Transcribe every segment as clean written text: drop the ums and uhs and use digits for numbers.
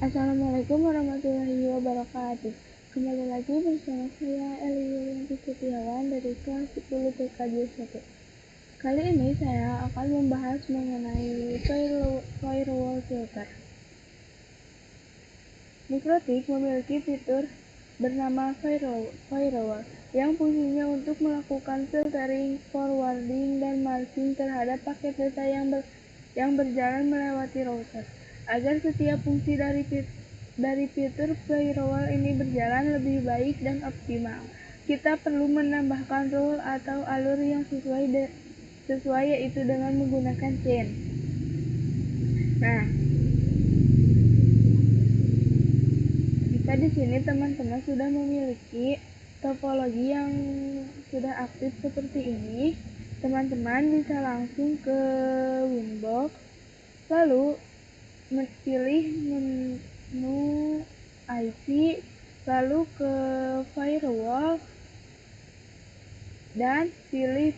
Assalamualaikum warahmatullahi wabarakatuh. Kembali lagi bersama saya Eli Yulianti Setiawan dari kelas 10 PKJ 1. Kali ini saya akan membahas mengenai firewall filter. Mikrotik memiliki fitur bernama firewall yang fungsinya untuk melakukan filtering, forwarding, dan masking terhadap paket data yang berjalan melewati router. Agar setiap fungsi dari fitur firewall ini berjalan lebih baik dan optimal, kita perlu menambahkan rule atau alur yang sesuai yaitu dengan menggunakan chain. Nah, jika di sini teman-teman sudah memiliki topologi yang sudah aktif seperti ini, teman-teman bisa langsung ke Winbox, lalu pilih menu IP, lalu ke firewall, dan pilih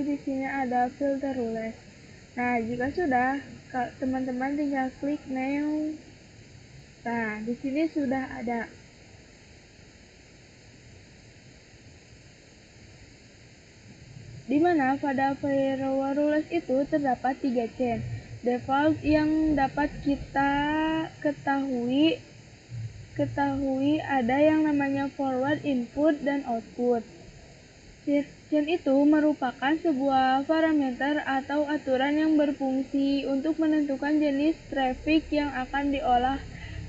di sini ada filter rules. Nah, jika sudah, teman-teman tinggal klik new. Nah, di sini sudah ada. Di mana pada firewall rules itu terdapat 3 chain default yang dapat kita ketahui ada yang namanya forward, input, dan output. Chain itu merupakan sebuah parameter atau aturan yang berfungsi untuk menentukan jenis traffic yang akan diolah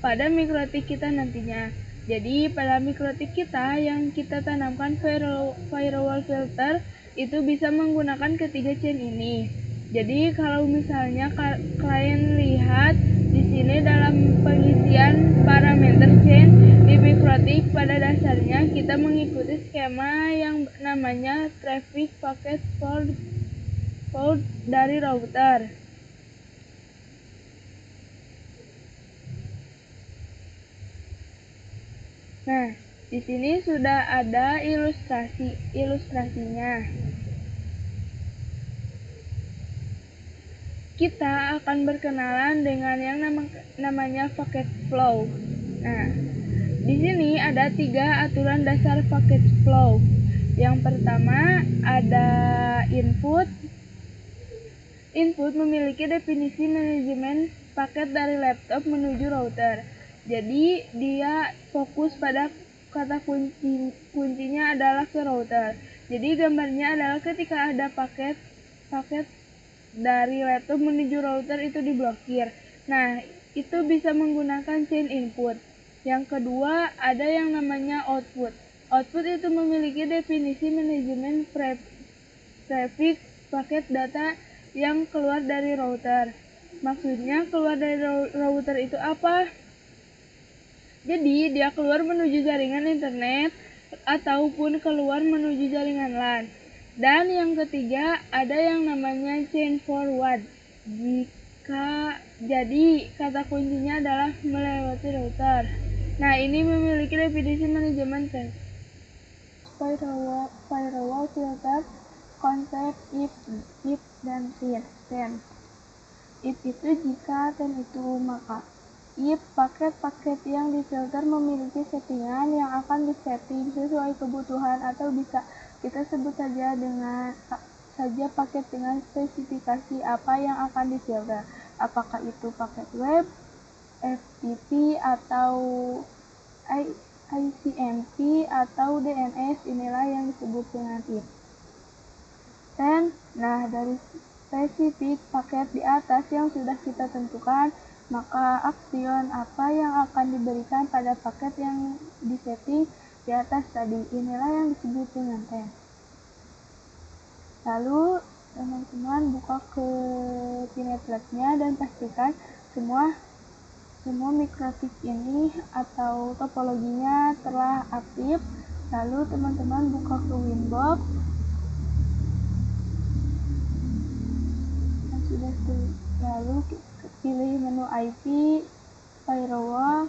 pada mikrotik kita nantinya. Jadi pada mikrotik kita yang kita tanamkan firewall filter itu bisa menggunakan ketiga chain ini. Jadi kalau misalnya klien lihat di sini dalam pengisian parameter chain di mikrotik, pada dasarnya kita mengikuti skema yang namanya traffic packet forward dari router. Nah, di sini sudah ada ilustrasinya. Kita akan berkenalan dengan yang namanya packet flow. Nah, di sini ada 3 aturan dasar packet flow. Yang pertama ada input. Input memiliki definisi manajemen paket dari laptop menuju router. Jadi dia fokus pada kata kuncinya adalah ke router. Jadi gambarnya adalah ketika ada paket dari laptop menuju router itu diblokir. Nah, itu bisa menggunakan chain input. Yang kedua, ada yang namanya output. Output itu memiliki definisi manajemen traffic paket data yang keluar dari router. Maksudnya keluar dari router itu apa? Jadi, dia keluar menuju jaringan internet ataupun keluar menuju jaringan LAN. Dan yang ketiga, ada yang namanya chain forward. Jadi kata kuncinya adalah melewati router. Nah, ini memiliki definisi manajemen firewall filter, konsep if dan then. If itu jika, then itu maka. If paket-paket yang difilter memiliki settingan yang akan disetting sesuai kebutuhan, atau bisa kita sebut saja paket dengan spesifikasi apa yang akan difilter. Apakah itu paket web, FTP, atau ICMP, atau DNS, inilah yang disebut dengan if. Nah, dari spesifik paket di atas yang sudah kita tentukan, maka aksion apa yang akan diberikan pada paket yang disetting di atas tadi, inilah yang disebut dengan then. Lalu teman-teman buka ke Pinetflashnya dan pastikan semua mikrotik ini atau topologinya telah aktif. Lalu teman-teman buka ke Winbox. Lalu pilih menu IP, firewall.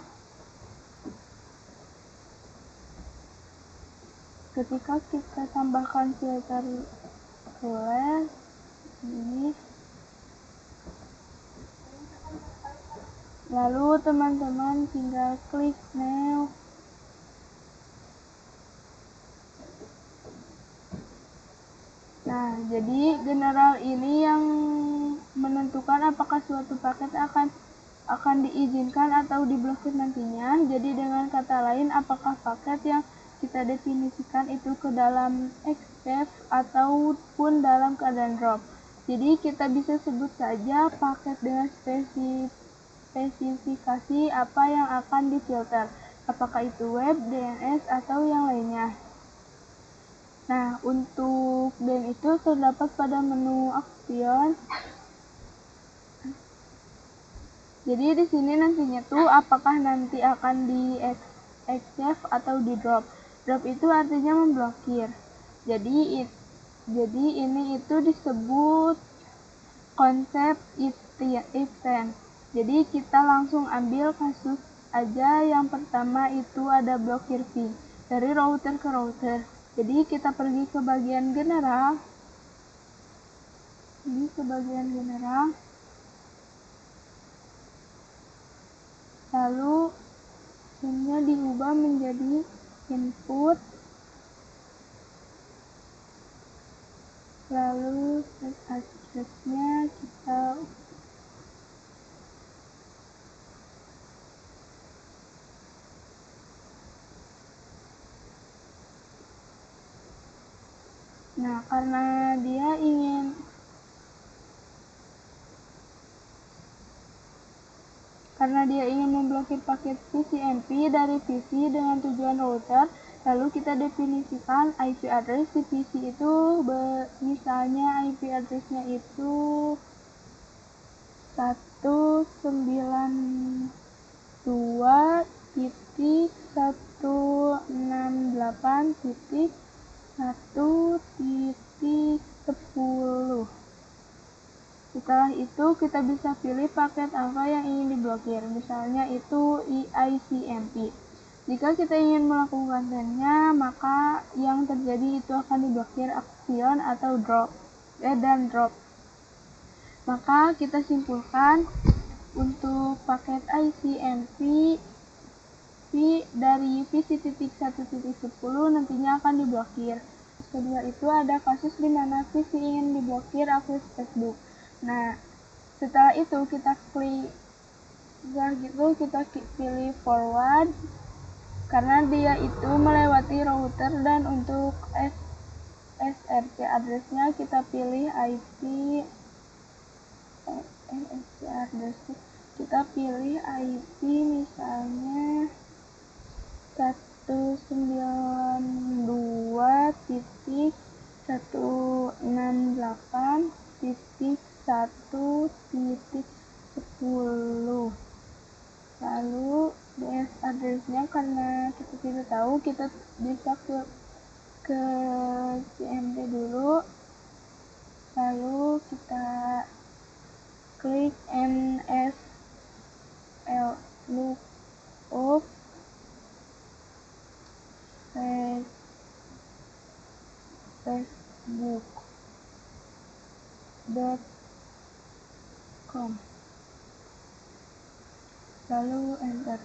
Ketika kita tambahkan filter rules ini, Lalu teman-teman tinggal klik new. Nah, jadi general ini yang menentukan apakah suatu paket akan diizinkan atau diblokir nantinya. Jadi dengan kata lain, apakah paket yang kita definisikan itu ke dalam accept ataupun dalam keadaan drop. Jadi kita bisa sebut saja paket dengan spesifikasi apa yang akan difilter, apakah itu web, DNS, atau yang lainnya. Nah, untuk dan itu terdapat pada menu action. Jadi di sini nantinya tuh apakah nanti akan di accept atau di drop. Drop itu artinya memblokir. Jadi ini itu disebut konsep if-then. Jadi kita langsung ambil kasus aja. Yang pertama itu ada blokir ping dari router ke router. Jadi kita pergi ke bagian general. Ini ke bagian general. Lalu ini diubah menjadi input. Lalu set address-nya kita karena dia ingin memblokir paket CCNP dari PC dengan tujuan router, lalu kita definisikan IP address di PC itu, misalnya IP address-nya itu 192.168.1.10. Setelah itu kita bisa pilih paket apa yang ingin diblokir, misalnya itu ICMP. Jika kita ingin melakukannya, maka yang terjadi itu akan diblokir action atau drop. Maka kita simpulkan untuk paket ICMP dari PC.1.10 nantinya akan diblokir. Kedua itu ada kasus di mana PC ingin diblokir akses Facebook. Nah, setelah itu kita pilih forward karena dia itu melewati router, dan untuk SRC address-nya kita pilih IP misalnya 192.168.1.10. lalu DS address-nya karena kita tidak tahu, kita bisa ke CMD dulu, lalu kita klik NSL lookup facebook.com, lalu enter.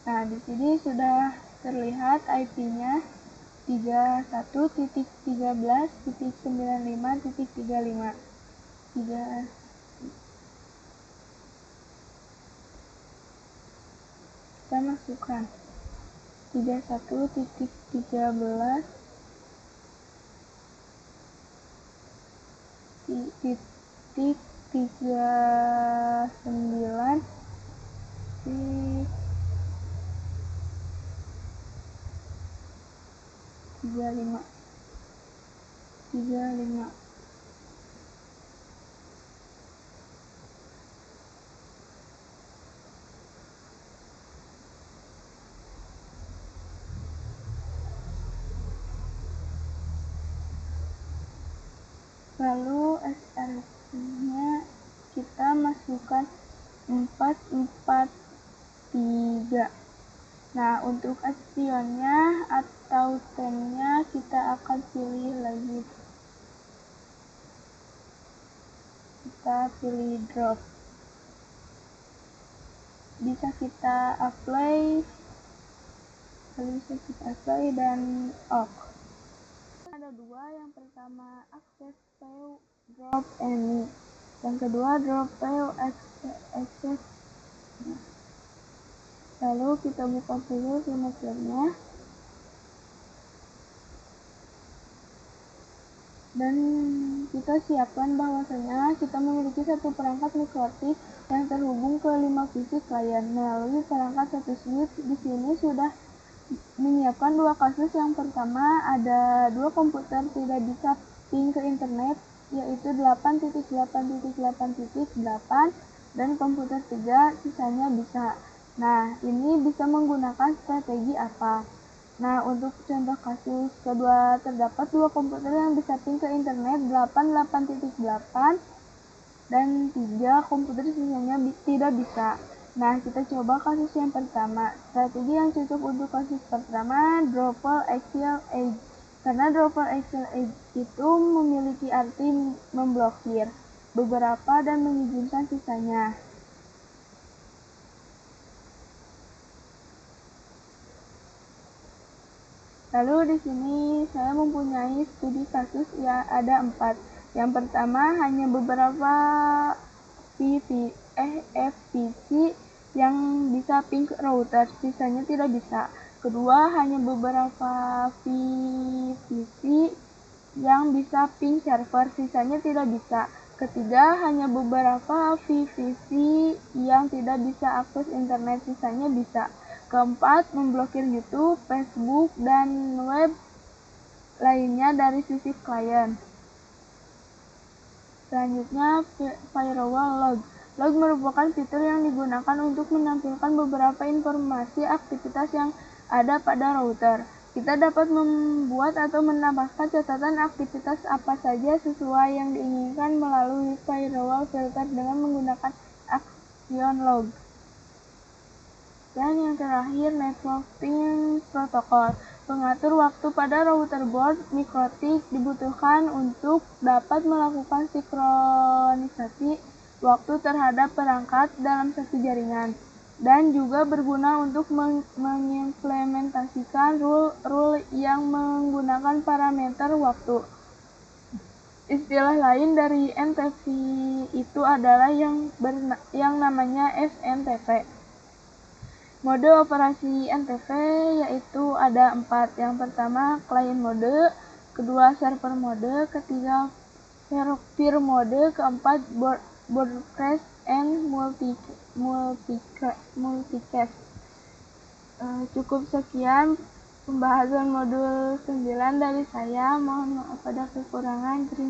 Nah, di sini sudah terlihat IP-nya 31.13.95.35. Kita masukkan 31.13.35. Lalu SRC-nya kita masukkan 443. Nah, untuk actionnya atau temnya kita akan pilih lagi. Kita pilih drop. bisa kita apply dan off. Ada dua, yang pertama access view drop any, yang kedua drop view access. Lalu kita buka dulu filternya dan kita siapkan bahwasanya kita memiliki satu perangkat mikrotik yang terhubung ke 5 PC klien melalui perangkat satu switch. Di sini sudah menyiapkan dua kasus. Yang pertama, ada dua komputer tidak bisa ping ke internet, yaitu 8.8.8.8 dan komputer 3 sisanya bisa. Nah, ini bisa menggunakan strategi apa? Nah, untuk contoh kasus kedua, terdapat dua komputer yang bisa ping ke internet 8.8.8 dan 3 komputer sisanya tidak bisa. Nah, kita coba kasus yang pertama. Strategi yang cocok untuk kasus pertama, Dropper Axial Edge. Karena Dropper Axial Edge itu memiliki arti memblokir beberapa dan mengizinkan sisanya. Lalu di sini saya mempunyai studi kasus yang ada 4. Yang pertama, hanya beberapa FPC yang bisa ping ke router, sisanya tidak bisa. Kedua, hanya beberapa VPC yang bisa ping server, sisanya tidak bisa. Ketiga, hanya beberapa VPC yang tidak bisa akses internet, sisanya bisa. Keempat, memblokir YouTube, Facebook, dan web lainnya dari sisi klien. Selanjutnya, firewall log. Log merupakan fitur yang digunakan untuk menampilkan beberapa informasi aktivitas yang ada pada router. Kita dapat membuat atau menambahkan catatan aktivitas apa saja sesuai yang diinginkan melalui firewall filter dengan menggunakan action log. Dan yang terakhir, networking protokol. Pengatur waktu pada router board mikrotik dibutuhkan untuk dapat melakukan sinkronisasi waktu terhadap perangkat dalam satu jaringan, dan juga berguna untuk mengimplementasikan rule yang menggunakan parameter waktu. Istilah lain dari NTP itu adalah yang namanya SNTP. Mode operasi NTP yaitu ada 4. Yang pertama, client mode, kedua server mode, ketiga peer mode, keempat broadcast and multicast. Cukup sekian pembahasan modul 9 dari saya. Mohon maaf pada kekurangan. Terima